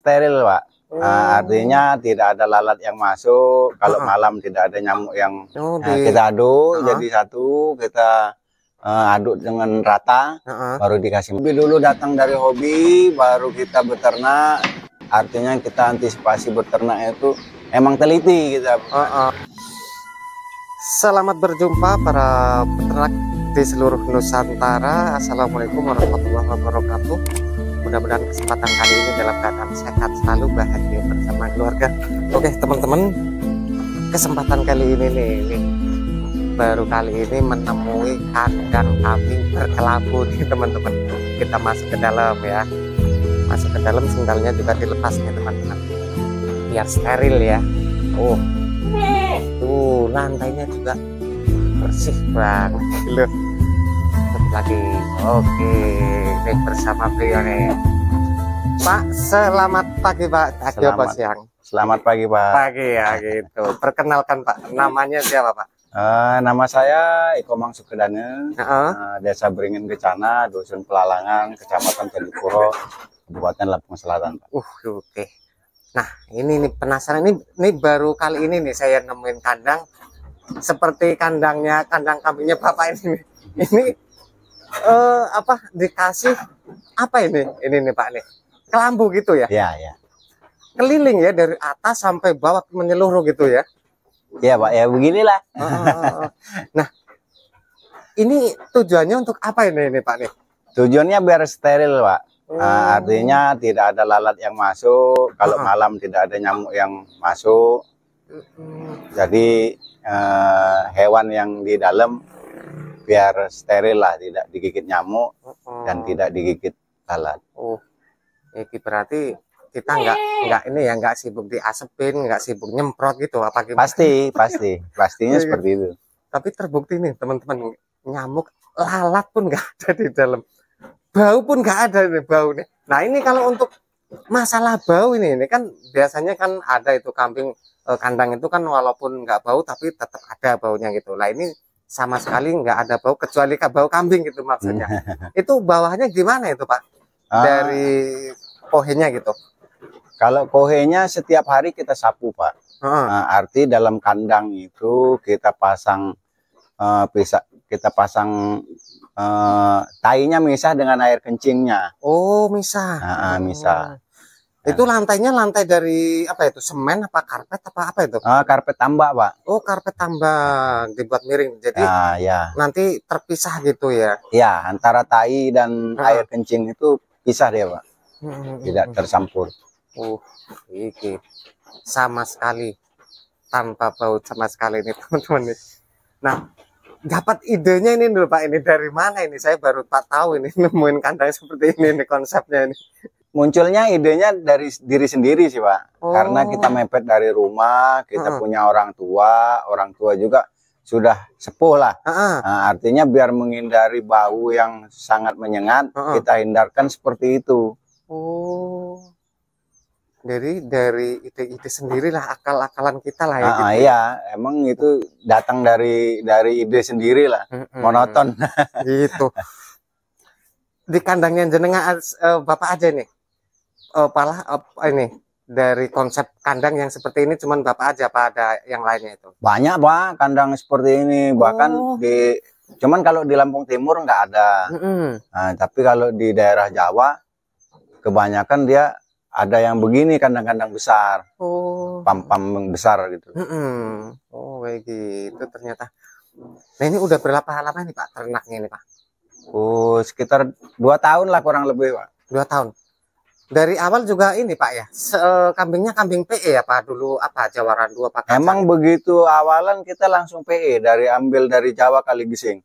steril, Pak. Artinya tidak ada lalat yang masuk. Kalau malam tidak ada nyamuk yang kita aduk jadi satu, kita aduk dengan rata, baru dikasih. Lebih dulu datang dari hobi, baru kita beternak. Artinya kita antisipasi beternak itu emang teliti kita. Selamat berjumpa para peternak di seluruh Nusantara. Assalamualaikum warahmatullahi wabarakatuh. Mudah-mudahan kesempatan kali ini dalam keadaan sehat selalu, bahagia bersama keluarga. Oke teman-teman, kesempatan kali ini nih, baru kali ini menemui kandang kambing berkelabu nih teman-teman. Kita masuk ke dalam ya, masuk ke dalam, sendalnya juga dilepas nih teman-teman, biar steril ya. Tuh lantainya juga bersih banget loh. Lagi oke, ini bersama beliau nih Pak. Selamat pagi Pak. Selamat pagi Pak. Pagi ya gitu. Perkenalkan Pak, namanya siapa Pak? Nama saya Iko Mangsukedane, Desa Beringin Kecana, Dusun Pelalangan, Kecamatan Candipuro, Kabupaten Lampung Selatan Pak. Oke. Nah ini nih penasaran, ini baru kali ini nih saya nemuin kandang seperti kandang kambingnya Bapak ini nih. Ini dikasih apa ini nih Pak nih, kelambu gitu ya? Iya. Keliling ya dari atas sampai bawah menyeluruh gitu ya? Iya Pak, ya beginilah. Nah ini tujuannya untuk apa ini Pak nih? Tujuannya biar steril Pak. Artinya tidak ada lalat yang masuk. Kalau malam tidak ada nyamuk yang masuk. Jadi hewan yang di dalam biar steril lah, tidak digigit nyamuk dan tidak digigit lalat. Ini berarti kita nggak sibuk diasepin, nggak sibuk nyemprot gitu apa gimana? Pastinya seperti itu. Tapi terbukti nih teman-teman, nyamuk, lalat pun nggak ada di dalam, bau pun nggak ada nih bau nih. Nah ini kalau untuk masalah bau ini kan biasanya kan ada itu kambing kandang itu kan walaupun nggak bau tapi tetap ada baunya gitu. Nah ini sama sekali nggak ada bau kecuali bau kambing gitu maksudnya. Itu bawahnya gimana itu Pak? Dari kohenya gitu. Kalau kohenya setiap hari kita sapu Pak. Arti dalam kandang itu kita pasang tainya misah dengan air kencingnya. Misah. Misah. Itu lantainya lantai dari apa itu? Semen apa karpet apa itu? Karpet tambak Pak. Karpet tambak dibuat miring. Jadi nanti terpisah gitu ya? Ya, antara tai dan air kencing itu pisah dia Pak. Tidak tercampur. Ini sama sekali tanpa bau sama sekali ini teman-teman. Nah, dapat idenya ini dulu Pak, ini dari mana ini? Saya baru tahu ini nemuin kandang seperti ini konsepnya ini. Munculnya idenya dari diri sendiri sih Pak. Karena kita mepet dari rumah, kita punya orang tua juga sudah sepuh lah. Artinya biar menghindari bau yang sangat menyengat, kita hindarkan seperti itu. Jadi dari ide sendirilah, akal-akalan kita lah ya. Gitu. Iya, emang itu datang dari ide sendiri lah, monoton. Gitu. Di kandangnya jenengan Bapak aja nih. Ini dari konsep kandang yang seperti ini cuman Bapak aja apa ada yang lainnya itu? Banyak Pak kandang seperti ini, bahkan cuman kalau di Lampung Timur nggak ada. Nah, tapi kalau di daerah Jawa kebanyakan dia ada yang begini, kandang-kandang besar, pam-pam besar gitu. Kayak gitu ternyata. Nah ini udah berapa lama nih Pak ternaknya ini Pak? Sekitar 2 tahun lah kurang lebih Pak. 2 tahun. Dari awal juga ini Pak ya, kambingnya kambing PE ya Pak dulu, apa Jawaran 2 Pak? Emang begitu awalan kita langsung PE, ambil dari Jawa Kaligesing.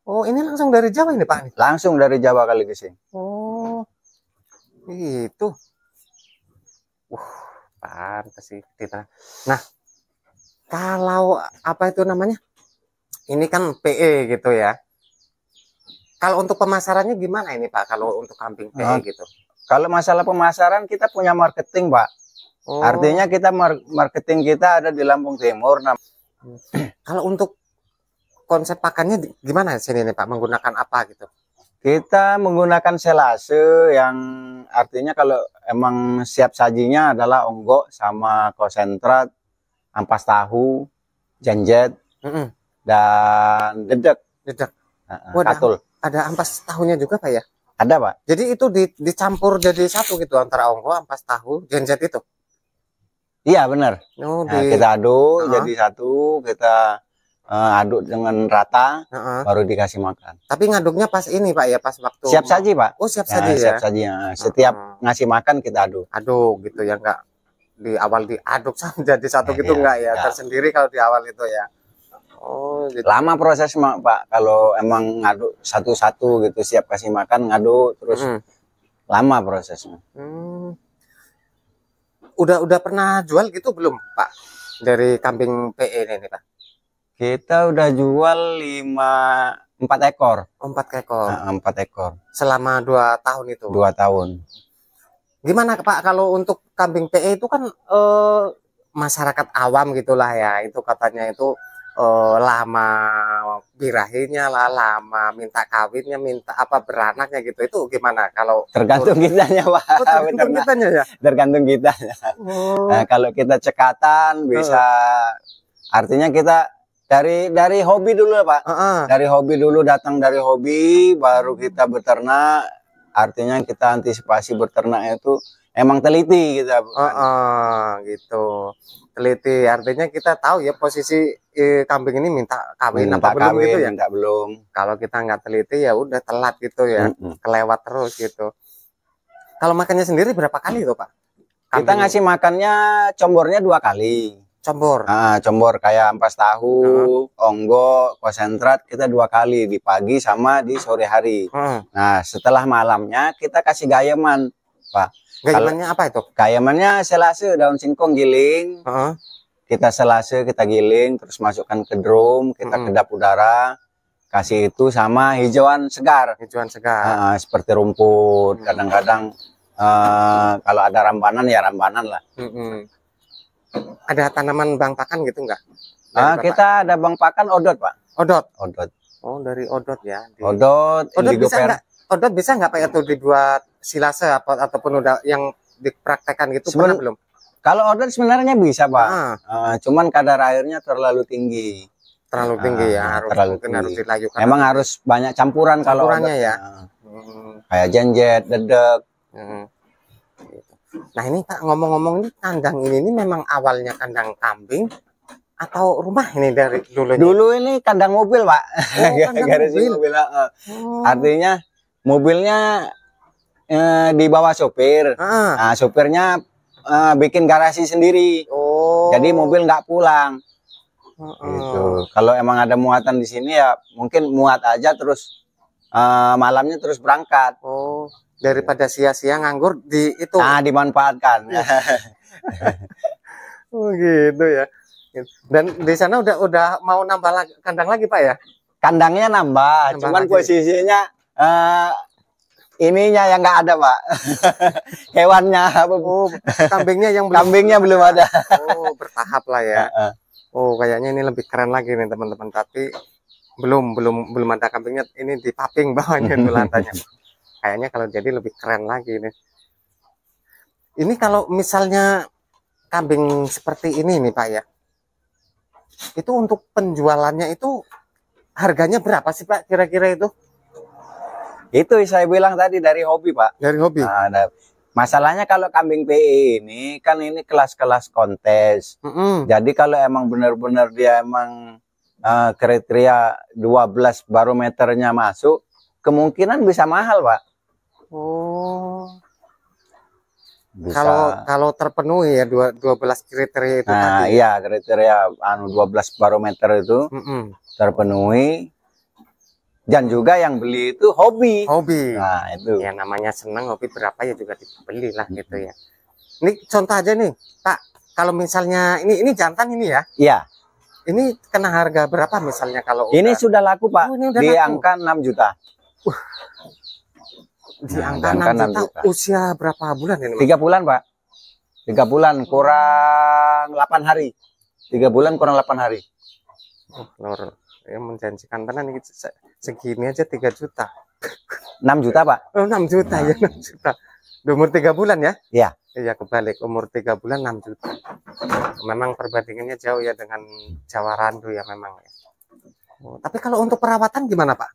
Ini langsung dari Jawa ini Pak? Langsung dari Jawa Kaligesing. Itu. Pantas sih kita. Nah, kalau apa itu namanya? Ini kan PE gitu ya. Kalau untuk pemasarannya gimana ini Pak? Kalau untuk kambing PE gitu? Kalau masalah pemasaran kita punya marketing Pak. Artinya kita marketing kita ada di Lampung Timur. Kalau untuk konsep pakannya gimana sini nih Pak? Menggunakan apa gitu? Kita menggunakan selase yang artinya kalau emang siap sajinya adalah onggok sama konsentrat, ampas tahu, jenjet, dan dedek. Dedek. Katul. Ada ampas tahunya juga Pak ya? Ada Pak. Jadi itu dicampur jadi satu gitu antara onggok, ampas tahu, jenjet itu? Iya benar. Kita aduk jadi satu, kita aduk dengan rata, baru dikasih makan. Tapi ngaduknya pas ini Pak ya, pas waktu siap saji Pak. Oh siap saji ya. Siap saji ya. Setiap ngasih makan kita aduk. Aduk gitu ya, enggak di awal diaduk jadi satu gitu enggak ya, tersendiri kalau di awal itu ya. Oh gitu. Lama proses Pak, kalau emang ngaduk satu-satu gitu, siap kasih makan ngaduk terus lama prosesnya. Udah pernah jual gitu belum Pak dari kambing PE ini Pak? Kita udah jual 4 ekor. 4 ekor. 4 ekor. Selama 2 tahun itu. 2 tahun. Gimana Pak kalau untuk kambing PE itu kan masyarakat awam gitulah ya, itu katanya itu lama birahinya lah, lama minta kawinnya, minta apa beranaknya gitu. Itu gimana kalau tergantung kitanya Pak? Tergantung kitanya ya. Tergantung kitanya. Nah, kalau kita cekatan bisa, artinya kita dari hobi dulu Pak. Dari hobi dulu, datang dari hobi baru kita beternak. Artinya kita antisipasi beternak itu emang teliti kita. Gitu. Teliti artinya kita tahu ya posisi kambing ini minta kawin apa belum gitu ya. Minta belum. Kalau kita nggak teliti ya udah telat gitu ya. Kelewat terus gitu. Kalau makannya sendiri berapa kali tuh Pak? Kita ngasih makannya combornya 2 kali. Combor. Combor kayak ampas tahu, onggok, konsentrat kita 2 kali, di pagi sama di sore hari. Nah, setelah malamnya kita kasih gayaman, Pak. Gayamannya apa itu? Gayamannya selase, daun singkong giling. Kita selase, kita giling, terus masukkan ke drum, kita kedap udara, kasih itu sama hijauan segar. Hijauan segar. Seperti rumput, kadang-kadang kalau ada rambanan ya rambanan lah. Ada tanaman bang pakan gitu enggak? Kita ada bang pakan odot Pak. Odot. Odot. Oh dari odot ya. Odot. Odot bisa nggak Pak itu dibuat silase ataupun udah yang dipraktekkan gitu pernah belum? Kalau odot sebenarnya bisa Pak. Cuman kadar airnya terlalu tinggi. Terlalu tinggi ya. Harus dilayukan. Emang harus banyak campuran kalau odot ya. Kayak jenjet, dedek. Nah ini Pak, ngomong-ngomong ini kandang ini memang awalnya kandang kambing atau rumah ini dari dulunya? Dulu ini kandang mobil Pak. Kandang mobil. Artinya mobilnya dibawa sopir. Nah, sopirnya bikin garasi sendiri. Jadi mobil nggak pulang. Gitu. Kalau emang ada muatan di sini ya mungkin muat aja terus malamnya terus berangkat. Daripada sia-sia nganggur di itu. Dimanfaatkan. Gitu ya. Dan di sana udah mau nambah kandang lagi Pak ya? Kandangnya nambah cuman lagi. Posisinya ininya yang nggak ada Pak. Hewannya kambingnya yang belum ada. Bertahap lah ya. Kayaknya ini lebih keren lagi nih teman-teman, tapi belum ada kambingnya, ini di paping bawahnya itu lantainya. Kayaknya kalau jadi lebih keren lagi nih. Ini kalau misalnya kambing seperti ini nih Pak ya, itu untuk penjualannya itu harganya berapa sih Pak kira-kira itu? Itu saya bilang tadi dari hobi Pak. Dari hobi. Masalahnya kalau kambing PE ini kan ini kelas-kelas kontes. Jadi kalau emang benar-benar dia emang kriteria 12 barometernya masuk, kemungkinan bisa mahal Pak. Bisa. Kalau terpenuhi ya 12 kriteria itu tadi. Iya, kriteria 12 barometer itu terpenuhi. Dan juga yang beli itu hobi. Nah, itu. Ya namanya senang, hobi berapa ya juga dibeli lah gitu ya. Ini contoh aja nih, Pak. Kalau misalnya ini jantan ini ya? Iya. Ini kena harga berapa misalnya kalau ini sudah laku Pak? Di angka 6 juta. Di angka 6 juta. Usia berapa bulan ini? 3 bulan Pak. 3 bulan kurang 8 hari. 3 bulan kurang 8 hari. Lor, ya menjanjikan tenan segini aja 3 juta. 6 juta, Pak. Oh, 6 juta ya, 6 juta. Umur 3 bulan ya? Iya. Iya, kebalik. Umur 3 bulan 6 juta. Memang perbandingannya jauh ya dengan Jawa Randu ya memang ya. Oh, tapi kalau untuk perawatan gimana, Pak?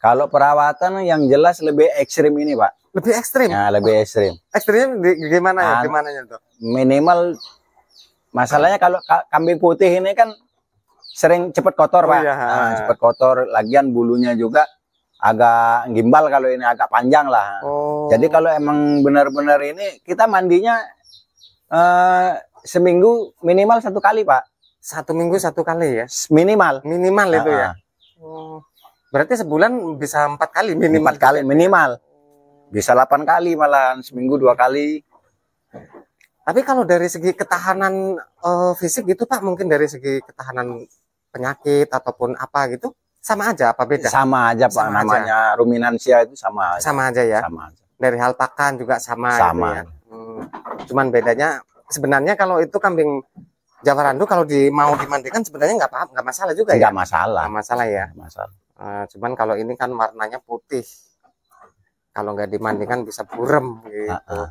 Kalau perawatan yang jelas lebih ekstrim ini, Pak. Lebih ekstrim? Ya, lebih ekstrim. Ekstrimnya gimana ya? Gimana tuh? Minimal masalahnya kalau kambing putih ini kan sering cepat kotor, Pak. Iya. Nah, cepat kotor. Lagian bulunya juga agak gimbal, kalau ini agak panjang lah. Oh. Jadi kalau emang benar-benar ini kita mandinya seminggu minimal 1 kali, Pak. 1 minggu 1 kali ya? Minimal. Minimal itu ya? Oh. Berarti sebulan bisa 4 kali minimal? 4 kali minimal. Bisa 8 kali malahan, seminggu 2 kali. Tapi kalau dari segi ketahanan fisik gitu, Pak, mungkin dari segi ketahanan penyakit ataupun apa gitu, sama aja apa beda? Sama aja, Pak. Sama namanya aja. Ruminansia itu sama aja. Sama aja ya? Sama aja. Dari hal pakan juga sama. Sama. Gitu ya? Cuman bedanya, sebenarnya kalau itu kambing Jawa Randu kalau mau dimandikan sebenarnya nggak masalah juga ya? Nggak masalah. Nggak masalah ya? Nggak masalah. Cuman kalau ini kan warnanya putih. Kalau nggak dimandikan bisa burem gitu.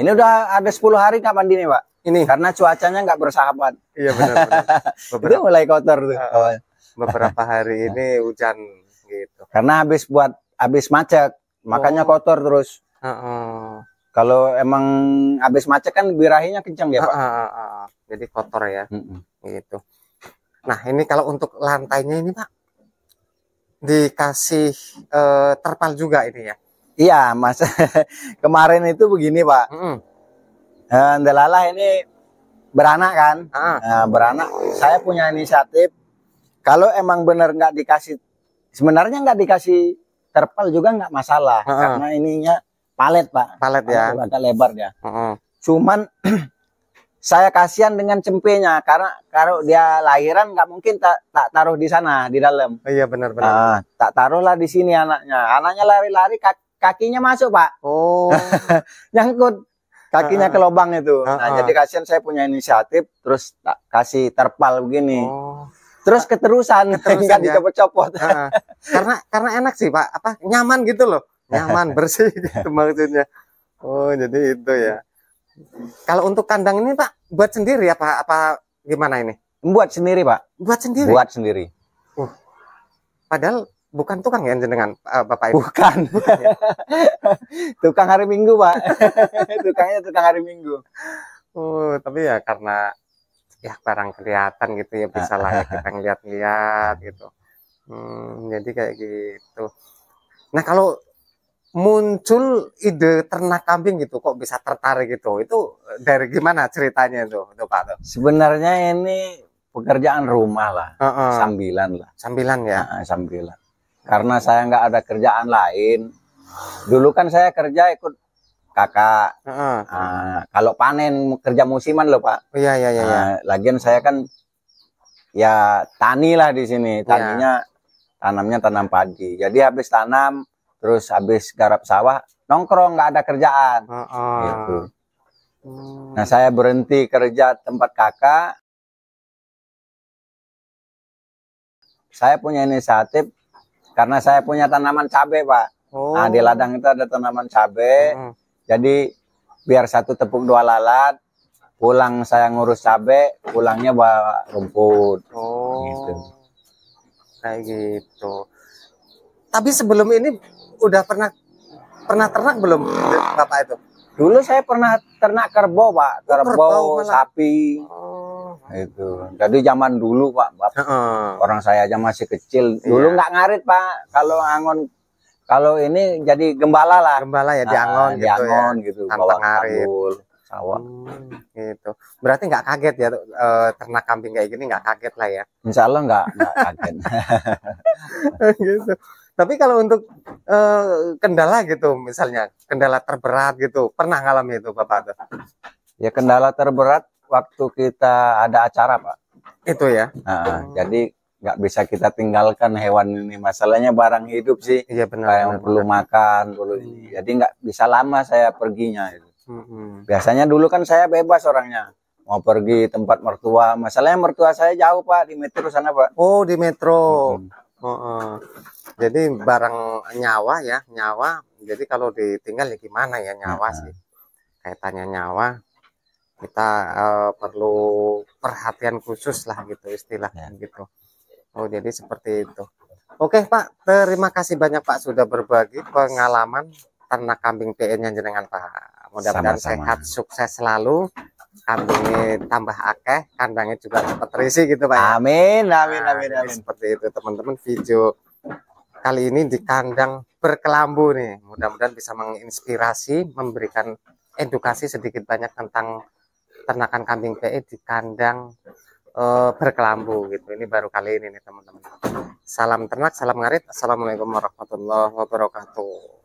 Ini udah ada 10 hari nggak mandi nih, Pak. Ini karena cuacanya nggak bersahabat. Iya benar. Itu mulai kotor tuh. Beberapa hari ini hujan gitu. Karena habis macet, makanya kotor terus. Kalau emang habis macet kan birahinya kencang ya, Pak. Jadi kotor ya. Gitu. Nah, ini kalau untuk lantainya ini, Pak, dikasih terpal juga ini ya. Iya, Mas. Kemarin itu begini, Pak. Delala ini beranak kan. Nah, beranak. Saya punya inisiatif. Kalau emang benar nggak dikasih, sebenarnya nggak dikasih terpal juga nggak masalah. Karena ininya palet, Pak. Palet ya. Agak lebar ya. Cuman saya kasihan dengan cempenya, karena kalau dia lahiran nggak mungkin tak taruh di sana di dalam. Iya benar-benar. Tak taruhlah di sini anaknya. Anaknya lari-lari kakinya masuk, Pak. Oh. Nyangkut kakinya ke lubang itu. Nah, jadi kasihan, saya punya inisiatif terus tak kasih terpal begini. Terus keterusan nggak dicopot-copot. Karena enak sih, Pak. Apa nyaman gitu loh. Nyaman, bersih gitu maksudnya. Oh, jadi itu ya. Kalau untuk kandang ini, Pak, buat sendiri apa gimana ini? Buat sendiri, Pak. Buat sendiri. Buat sendiri. Padahal bukan tukang ya jenengan, Bapak itu? Bukan. Ya? Tukang hari Minggu, Pak. Tukangnya tukang hari Minggu. Oh, tapi ya karena ya barang kelihatan gitu ya, bisa lah ya kita ngeliat-ngeliat gitu. Jadi kayak gitu. Nah, kalau muncul ide ternak kambing gitu, kok bisa tertarik gitu, itu dari gimana ceritanya itu Pak? Sebenarnya ini pekerjaan rumah lah, sambilan lah. Sambilan ya? Sambilan. Karena saya nggak ada kerjaan lain. Dulu kan saya kerja ikut kakak. Kalau panen kerja musiman loh, Pak. Iya. Lagian saya kan ya tani lah di sini. Taninya tanamnya tanam padi. Jadi habis tanam, terus habis garap sawah, nongkrong, nggak ada kerjaan. Gitu. Nah, saya berhenti kerja tempat kakak. Saya punya inisiatif karena saya punya tanaman cabai, Pak. Nah, di ladang itu ada tanaman cabai. Jadi biar 1 tepung 2 lalat. Pulang saya ngurus cabai, pulangnya bawa rumput. Gitu. Kayak gitu. Tapi sebelum ini udah pernah ternak belum, Bapak itu? Dulu saya pernah ternak kerbau, Pak. Kerbau sapi. Itu. Jadi zaman dulu, Pak. Orang saya aja masih kecil. Dulu nggak ngarit, Pak. Kalau ini jadi gembala lah. Gembala ya, diangon gitu. Diangon ya. Gitu. Tanpa ngarit. Sawah. Gitu. Berarti nggak kaget ya ternak kambing kayak gini, nggak kaget lah ya? Insya Allah nggak kaget. Gitu. Tapi kalau untuk kendala gitu, misalnya kendala terberat gitu, pernah ngalami itu Bapak? Ya, kendala terberat waktu kita ada acara, Pak. Itu ya. Jadi nggak bisa kita tinggalkan hewan ini. Masalahnya barang hidup sih. Iya benar. Kayak perlu makan, perlu ini. Jadi nggak bisa lama saya perginya. Biasanya dulu kan saya bebas orangnya. Mau pergi tempat mertua. Masalahnya mertua saya jauh, Pak, di Metro sana, Pak. Oh, di Metro. Jadi barang nyawa ya, nyawa. Jadi kalau ditinggal ya gimana ya, nyawa sih. Kaitannya nyawa, kita perlu perhatian khusus lah gitu istilahnya gitu. Oh jadi seperti itu. Oke Pak, terima kasih banyak Pak sudah berbagi pengalaman ternak kambing PN yang jenengan Pak. Mudah-mudahan sehat, sukses selalu. Kambingnya tambah akeh, kandangnya juga cepat terisi gitu Pak. Amin, amin, amin, amin. Seperti itu teman-teman, video kali ini di kandang berkelambu nih. Mudah-mudahan bisa menginspirasi, memberikan edukasi sedikit banyak tentang ternakan kambing PE di kandang berkelambu gitu. Ini baru kali ini nih teman-teman. Salam ternak, salam ngarit. Assalamualaikum warahmatullahi wabarakatuh.